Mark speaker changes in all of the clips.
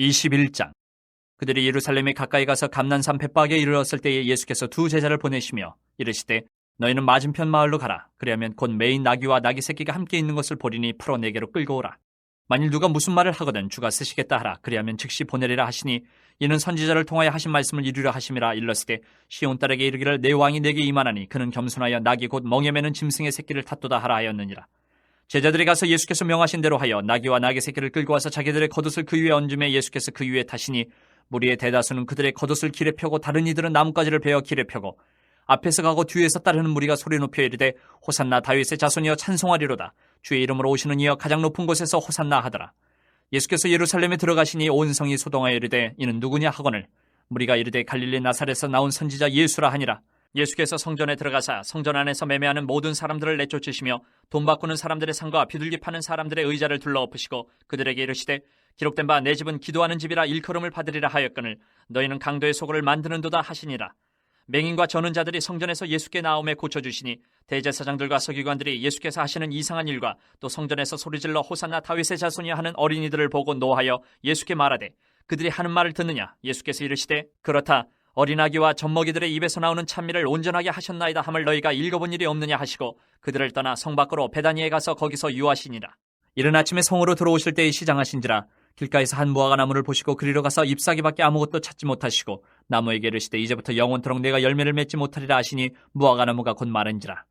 Speaker 1: 21장. 그들이 예루살렘에 가까이 가서 감난산 벳박에 이르렀을 때에 예수께서 두 제자를 보내시며 이르시되 너희는 맞은편 마을로 가라. 그리하면 곧 매인 나귀와 나귀 새끼가 함께 있는 것을 보리니 풀어 내게로 끌고 오라. 만일 누가 무슨 말을 하거든 주가 쓰시겠다 하라. 그리하면 즉시 보내리라 하시니 이는 선지자를 통하여 하신 말씀을 이루려 하심이라. 일렀으되 시온 딸에게 이르기를 내 왕이 내게 임하나니 그는 겸손하여 나귀 곧 멍에 매는 짐승의 새끼를 탓도다 하라 하였느니라. 제자들이 가서 예수께서 명하신 대로 하여 나귀와 나귀 새끼를 끌고 와서 자기들의 겉옷을 그 위에 얹음에 예수께서 그 위에 타시니 무리의 대다수는 그들의 겉옷을 길에 펴고 다른 이들은 나뭇가지를 베어 길에 펴고 앞에서 가고 뒤에서 따르는 무리가 소리 높여 이르되 호산나 다윗의 자손이여 찬송하리로다. 주의 이름으로 오시는 이여 가장 높은 곳에서 호산나 하더라. 예수께서 예루살렘에 들어가시니 온 성이 소동하여 이르되 이는 누구냐 하거늘 무리가 이르되 갈릴리 나사렛에서 나온 선지자 예수라 하니라. 예수께서 성전에 들어가사 성전 안에서 매매하는 모든 사람들을 내쫓으시며 돈 바꾸는 사람들의 상과 비둘기 파는 사람들의 의자를 둘러엎으시고 그들에게 이르시되 기록된 바 내 집은 기도하는 집이라 일컬음을 받으리라 하였거늘 너희는 강도의 소굴을 만드는도다 하시니라. 맹인과 저는 자들이 성전에서 예수께 나옴에 고쳐주시니 대제사장들과 서기관들이 예수께서 하시는 이상한 일과 또 성전에서 소리질러 호산나 다윗의 자손이 하는 어린이들을 보고 노하여 예수께 말하되 그들이 하는 말을 듣느냐. 예수께서 이르시되 그렇다. 어린아기와 젖먹이들의 입에서 나오는 찬미를 온전하게 하셨나이다 함을 너희가 읽어본 일이 없느냐 하시고 그들을 떠나 성 밖으로 베다니에 가서 거기서 유하시니라. 이른 아침에 성으로 들어오실 때에 시장하신지라. 길가에서 한 무화과 나무를 보시고 그리로 가서 잎사귀밖에 아무것도 찾지 못하시고 나무에게 이르시되 이제부터 영원토록 내가 열매를 맺지 못하리라 하시니 무화과 나무가 곧 마른지라.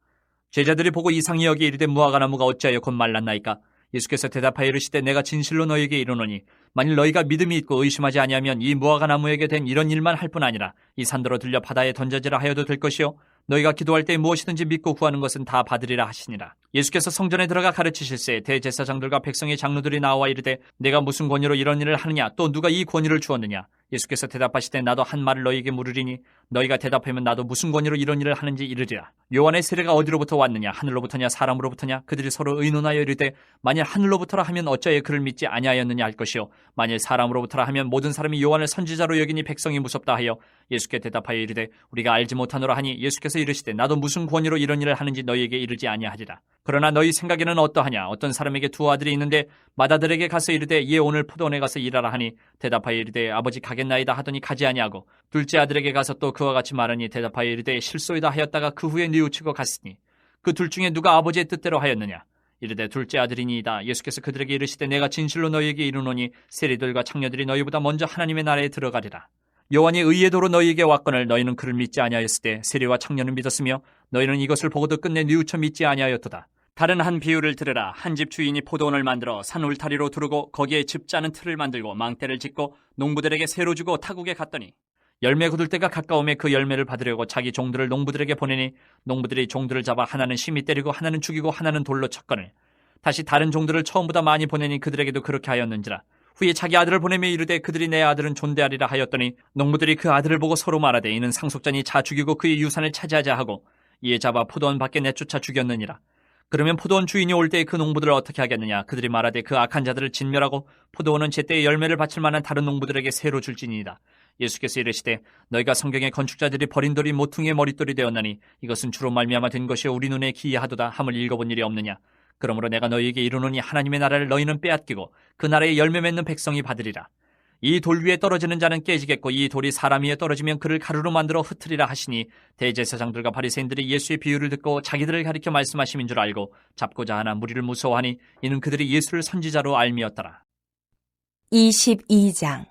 Speaker 1: 제자들이 보고 이상히 여기 이르되 무화과 나무가 어찌하여 곧 말랐나이까. 예수께서 대답하여 이르시되 내가 진실로 너희에게 이르노니 만일 너희가 믿음이 있고 의심하지 아니하면 이 무화과 나무에게 된 이런 일만 할 뿐 아니라 이 산더러 들려 바다에 던져지라 하여도 될 것이요 너희가 기도할 때 무엇이든지 믿고 구하는 것은 다 받으리라 하시니라. 예수께서 성전에 들어가 가르치실새 대제사장들과 백성의 장로들이 나와 이르되 내가 무슨 권위로 이런 일을 하느냐 또 누가 이 권위를 주었느냐. 예수께서 대답하시되 나도 한 말을 너희에게 물으리니 너희가 대답하면 나도 무슨 권위로 이런 일을 하는지 이르리라. 요한의 세례가 어디로부터 왔느냐 하늘로부터냐 사람으로부터냐. 그들이 서로 의논하여 이르되 만일 하늘로부터라 하면 어찌하여 그를 믿지 아니하였느냐 할 것이요 만일 사람으로부터라 하면 모든 사람이 요한을 선지자로 여기니 백성이 무섭다 하여 예수께 대답하여 이르되 우리가 알지 못하노라 하니 예수께서 이르시되 나도 무슨 권위로 이런 일을 하는지 너희에게 이르지 아니하리라. 그러나 너희 생각에는 어떠하냐. 어떤 사람에게 두 아들이 있는데 맏아들에게 가서 이르되 얘 오늘 포도원에 가서 일하라 하니 대답하여 이르되 아버지 가겠나이다 하더니 가지 아니하고 둘째 아들에게 가서 또 그와 같이 말하니 대답하여 이르되 실소이다 하였다가 그 후에 뉘우치고 갔으니 그 둘 중에 누가 아버지의 뜻대로 하였느냐. 이르되 둘째 아들이니이다. 예수께서 그들에게 이르시되 내가 진실로 너희에게 이르노니 세리들과 창녀들이 너희보다 먼저 하나님의 나라에 들어가리라. 요한이 의의 도로 너희에게 왔거늘 너희는 그를 믿지 아니하였을 때 세리와 창녀는 믿었으며 너희는 이것을 보고도 끝내 뉘우쳐 믿지 아니하였도다. 다른 한 비유를 들으라. 한 집 주인이 포도원을 만들어 산 울타리로 두르고 거기에 즙 짜는 틀을 만들고 망대를 짓고 농부들에게 새로 주고 타국에 갔더니 열매 거둘 때가 가까움에 그 열매를 받으려고 자기 종들을 농부들에게 보내니 농부들이 종들을 잡아 하나는 심히 때리고 하나는 죽이고 하나는 돌로 쳤거늘 다시 다른 종들을 처음보다 많이 보내니 그들에게도 그렇게 하였는지라. 후에 자기 아들을 보내며 이르되 그들이 내 아들은 존대하리라 하였더니 농부들이 그 아들을 보고 서로 말하되 이는 상속자니 자 죽이고 그의 유산을 차지하자 하고 이에 잡아 포도원 밖에 내쫓아 죽였느니라. 그러면 포도원 주인이 올 때에 그 농부들을 어떻게 하겠느냐. 그들이 말하되 그 악한 자들을 진멸하고 포도원은 제때에 열매를 바칠 만한 다른 농부들에게 새로 줄지니이다. 예수께서 이르시되 너희가 성경의 건축자들이 버린 돌이 모퉁이의 머릿돌이 되었나니 이것은 주로 말미암아 된 것이요 우리 눈에 기이하도다 함을 읽어본 일이 없느냐. 그러므로 내가 너희에게 이르노니 하나님의 나라를 너희는 빼앗기고 그 나라에 열매 맺는 백성이 받으리라. 이 돌 위에 떨어지는 자는 깨지겠고 이 돌이 사람 위에 떨어지면 그를 가루로 만들어 흩으리라 하시니 대제사장들과 바리새인들이 예수의 비유를 듣고 자기들을 가리켜 말씀하심인 줄 알고 잡고자 하나 무리를 무서워하니 이는 그들이 예수를 선지자로 알미었더라.
Speaker 2: 22장.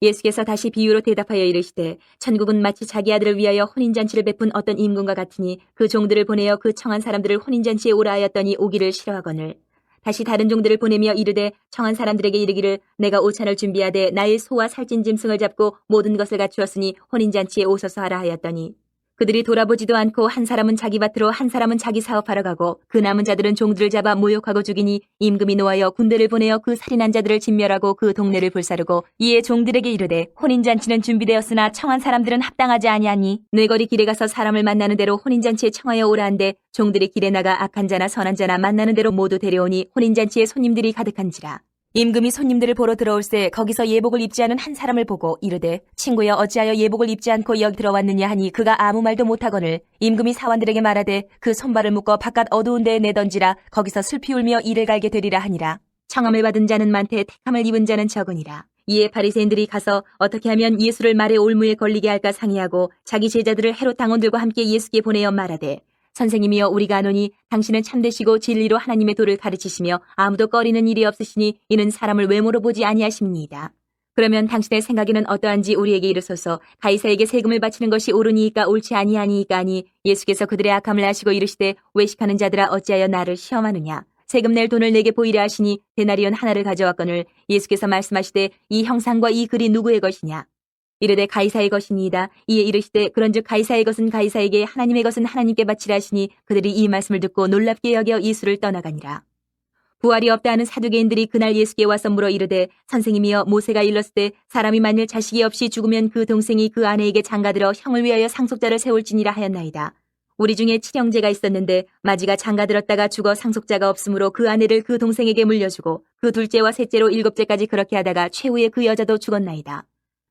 Speaker 2: 예수께서 다시 비유로 대답하여 이르시되 천국은 마치 자기 아들을 위하여 혼인잔치를 베푼 어떤 임금과 같으니 그 종들을 보내어 그 청한 사람들을 혼인잔치에 오라 하였더니 오기를 싫어하거늘 다시 다른 종들을 보내며 이르되 청한 사람들에게 이르기를 내가 오찬을 준비하되 나의 소와 살찐 짐승을 잡고 모든 것을 갖추었으니 혼인잔치에 오소서 하라 하였더니 그들이 돌아보지도 않고 한 사람은 자기 밭으로 한 사람은 자기 사업하러 가고 그 남은 자들은 종들을 잡아 모욕하고 죽이니 임금이 노하여 군대를 보내어 그 살인한 자들을 진멸하고 그 동네를 불사르고 이에 종들에게 이르되 혼인잔치는 준비되었으나 청한 사람들은 합당하지 아니하니 뇌거리 길에 가서 사람을 만나는 대로 혼인잔치에 청하여 오라 한데 종들이 길에 나가 악한 자나 선한 자나 만나는 대로 모두 데려오니 혼인잔치에 손님들이 가득한지라. 임금이 손님들을 보러 들어올새 거기서 예복을 입지 않은 한 사람을 보고 이르되 친구여 어찌하여 예복을 입지 않고 여기 들어왔느냐 하니 그가 아무 말도 못하거늘 임금이 사원들에게 말하되 그 손발을 묶어 바깥 어두운 데에 내던지라 거기서 슬피 울며 이를 갈게 되리라 하니라. 청함을 받은 자는 많되 택함을 입은 자는 적으니라. 이에 바리새인들이 가서 어떻게 하면 예수를 말의 올무에 걸리게 할까 상의하고 자기 제자들을 헤롯 당원들과 함께 예수께 보내어 말하되 선생님이여 우리가 아노니 당신은 참되시고 진리로 하나님의 도를 가르치시며 아무도 꺼리는 일이 없으시니 이는 사람을 외모로 보지 아니하십니이다. 그러면 당신의 생각에는 어떠한지 우리에게 이르소서. 가이사에게 세금을 바치는 것이 옳으니이까 옳지 아니하니이까 하니 예수께서 그들의 악함을 아시고 이르시되 외식하는 자들아 어찌하여 나를 시험하느냐. 세금 낼 돈을 내게 보이려 하시니 데나리온 하나를 가져왔거늘 예수께서 말씀하시되 이 형상과 이 글이 누구의 것이냐. 이르되 가이사의 것이니이다. 이에 이르시되 그런즉 가이사의 것은 가이사에게 하나님의 것은 하나님께 바치라 하시니 그들이 이 말씀을 듣고 놀랍게 여겨 예수를 떠나가니라. 부활이 없다 하는 사두개인들이 그날 예수께 와서 물어 이르되 선생님이여 모세가 일렀을 때 사람이 만일 자식이 없이 죽으면 그 동생이 그 아내에게 장가들어 형을 위하여 상속자를 세울지니라 하였나이다. 우리 중에 칠형제가 있었는데 마지가 장가들었다가 죽어 상속자가 없으므로 그 아내를 그 동생에게 물려주고 그 둘째와 셋째로 일곱째까지 그렇게 하다가 최후에 그 여자도 죽었나이다.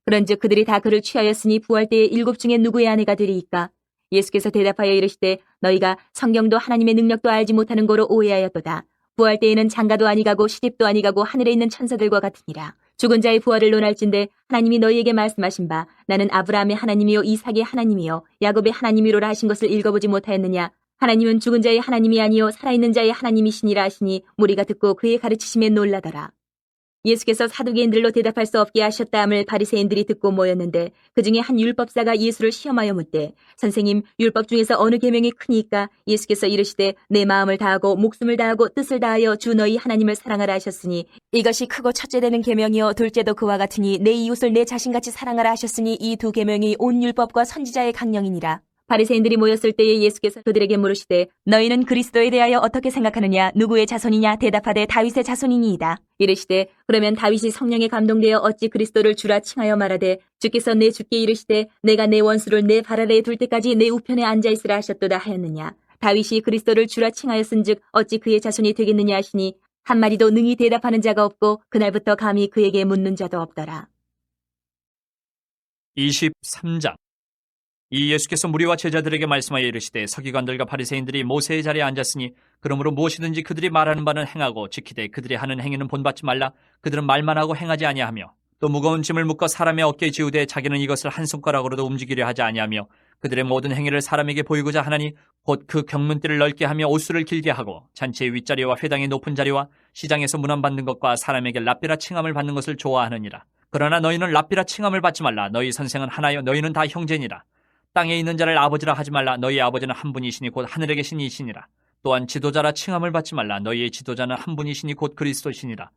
Speaker 2: 그런즉 그들이 다 그를 취하였으니 부활 때에 일곱 중에 누구의 아내가 되리이까? 예수께서 대답하여 이르시되 너희가 성경도 하나님의 능력도 알지 못하는 거로 오해하였도다. 부활 때에는 장가도 아니가고 시집도 아니가고 하늘에 있는 천사들과 같으니라. 죽은 자의 부활을 논할진대 하나님이 너희에게 말씀하신 바 나는 아브라함의 하나님이요 이삭의 하나님이요 야곱의 하나님이로라 하신 것을 읽어보지 못하였느냐. 하나님은 죽은 자의 하나님이 아니요 살아있는 자의 하나님이시니라 하시니 무리가 듣고 그의 가르치심에 놀라더라. 예수께서 사두개인들로 대답할 수 없게 하셨다함을 바리새인들이 듣고 모였는데 그중에 한 율법사가 예수를 시험하여 묻되 선생님 율법 중에서 어느 계명이 크니까? 예수께서 이르시되 내 마음을 다하고 목숨을 다하고 뜻을 다하여 주 너희 하나님을 사랑하라 하셨으니 이것이 크고 첫째 되는 계명이요 둘째도 그와 같으니 내 이웃을 내 자신같이 사랑하라 하셨으니 이 두 계명이 온 율법과 선지자의 강령이니라. 바리새인들이 모였을 때에 예수께서 그들에게 물으시되 너희는 그리스도에 대하여 어떻게 생각하느냐. 누구의 자손이냐. 대답하되 다윗의 자손이니이다. 이르시되 그러면 다윗이 성령에 감동되어 어찌 그리스도를 주라 칭하여 말하되 주께서 내 주께 이르시되 내가 내 원수를 내 발 아래에 둘 때까지 내 우편에 앉아있으라 하셨도다 하였느냐. 다윗이 그리스도를 주라 칭하였은즉 어찌 그의 자손이 되겠느냐 하시니 한마디도 능히 대답하는 자가 없고 그날부터 감히 그에게 묻는 자도 없더라.
Speaker 1: 23장. 이 예수께서 무리와 제자들에게 말씀하여 이르시되 서기관들과 바리새인들이 모세의 자리에 앉았으니 그러므로 무엇이든지 그들이 말하는 바는 행하고 지키되 그들이 하는 행위는 본받지 말라. 그들은 말만 하고 행하지 아니하며 또 무거운 짐을 묶어 사람의 어깨에 지우되 자기는 이것을 한 손가락으로도 움직이려 하지 아니하며 그들의 모든 행위를 사람에게 보이고자 하나니 곧 그 경문띠를 넓게 하며 옷수를 길게 하고 잔치의 윗자리와 회당의 높은 자리와 시장에서 문안받는 것과 사람에게 랍비라 칭함을 받는 것을 좋아하느니라. 그러나 너희는 랍비라 칭함을 받지 말라. 너희 선생은 하나요 너희는 다 형제니라. 땅에 있는 자를 아버지라 하지 말라. 너희 아버지는 한 분이시니 곧 하늘에 계신 이시니라. 또한 지도자라 칭함을 받지 말라. 너희의 지도자는 한 분이시니 곧 그리스도시니라.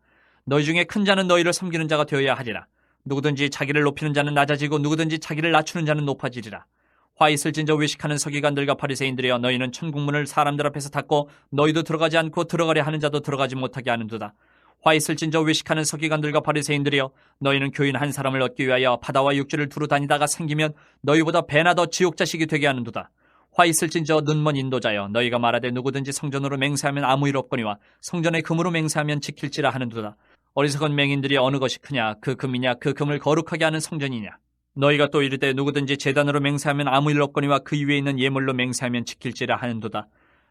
Speaker 1: 너희 중에 큰 자는 너희를 섬기는 자가 되어야 하리라. 누구든지 자기를 높이는 자는 낮아지고 누구든지 자기를 낮추는 자는 높아지리라. 화 있을진저 외식하는 서기관들과 바리새인들이여 너희는 천국문을 사람들 앞에서 닫고 너희도 들어가지 않고 들어가려 하는 자도 들어가지 못하게 하는도다. 화 있을진저 외식하는 서기관들과 바리새인들이여 너희는 교인 한 사람을 얻기 위하여 바다와 육지를 두루 다니다가 생기면 너희보다 배나 더 지옥 자식이 되게 하는도다. 화 있을진저 눈먼 인도자여 너희가 말하되 누구든지 성전으로 맹세하면 아무 일 없거니와 성전의 금으로 맹세하면 지킬지라 하는도다. 어리석은 맹인들이 어느 것이 크냐 그 금이냐 그 금을 거룩하게 하는 성전이냐. 너희가 또 이르되 누구든지 제단으로 맹세하면 아무 일 없거니와 그 위에 있는 예물로 맹세하면 지킬지라 하는도다.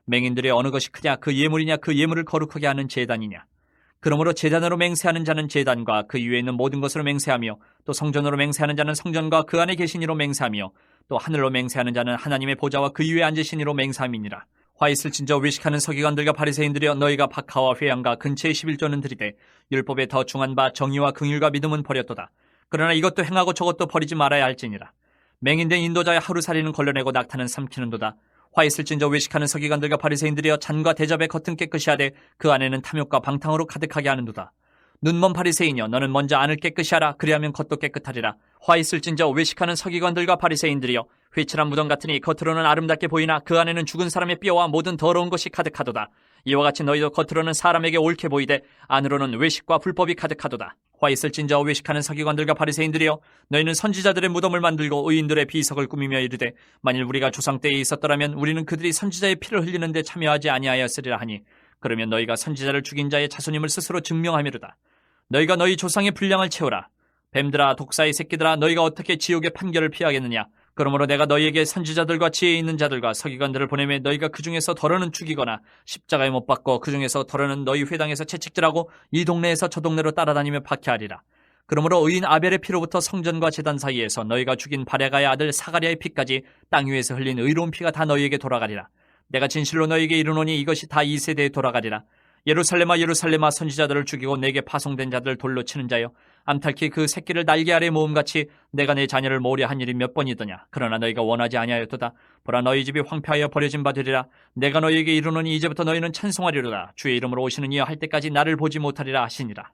Speaker 1: 맹인들이 어느 것이 크냐 그 예물이냐 그 예물을 거룩하게 하는 제단이냐. 그러므로 제단으로 맹세하는 자는 제단과 그 위에 있는 모든 것으로 맹세하며 또 성전으로 맹세하는 자는 성전과 그 안에 계신 이로 맹세하며 또 하늘로 맹세하는 자는 하나님의 보좌와 그 위에 앉으신 이로 맹세함이니라. 화 있을진저 외식하는 서기관들과 바리새인들이여 너희가 박하와 회양과 근처의 11조는 드리되 율법에 더 중한 바 정의와 긍휼과 믿음은 버렸도다. 그러나 이것도 행하고 저것도 버리지 말아야 할지니라. 맹인된 인도자의 하루살이는 걸러내고 낙타는 삼키는도다. 화 있을진저 외식하는 서기관들과 바리새인들이여 잔과 대접의 겉은 깨끗이 하되 그 안에는 탐욕과 방탕으로 가득하게 하는도다. 눈먼 바리새인이여 너는 먼저 안을 깨끗이 하라. 그리하면 겉도 깨끗하리라. 화 있을진저 외식하는 서기관들과 바리새인들이여 회칠한 무덤 같으니 겉으로는 아름답게 보이나 그 안에는 죽은 사람의 뼈와 모든 더러운 것이 가득하도다. 이와 같이 너희도 겉으로는 사람에게 옳게 보이되 안으로는 외식과 불법이 가득하도다. 화 있을진저 외식하는 서기관들과 바리새인들이여 너희는 선지자들의 무덤을 만들고 의인들의 비석을 꾸미며 이르되 만일 우리가 조상 때에 있었더라면 우리는 그들이 선지자의 피를 흘리는데 참여하지 아니하였으리라 하니 그러면 너희가 선지자를 죽인 자의 자손임을 스스로 증명하미로다. 너희가 너희 조상의 분량을 채우라. 뱀들아 독사의 새끼들아 너희가 어떻게 지옥의 판결을 피하겠느냐. 그러므로 내가 너희에게 선지자들과 지혜 있는 자들과 서기관들을 보내매 너희가 그 중에서 덜어는 죽이거나 십자가에 못 박고 그 중에서 덜어는 너희 회당에서 채찍질하고 이 동네에서 저 동네로 따라다니며 박해하리라. 그러므로 의인 아벨의 피로부터 성전과 제단 사이에서 너희가 죽인 바랴가의 아들 사가랴의 피까지 땅 위에서 흘린 의로운 피가 다 너희에게 돌아가리라. 내가 진실로 너희에게 이르노니 이것이 다 이 세대에 돌아가리라. 예루살렘아 예루살렘아 선지자들을 죽이고 내게 파송된 자들을 돌로 치는 자여, 암탉히 그 새끼를 날개 아래 모음같이 내가 내 자녀를 모으려 한 일이 몇 번이더냐. 그러나 너희가 원하지 아니하였도다. 보라, 너희 집이 황폐하여 버려진 바 되리라. 내가 너희에게 이르노니 이제부터 너희는 찬송하리로다. 주의 이름으로 오시는 이여 할 때까지 나를 보지 못하리라 하시니라.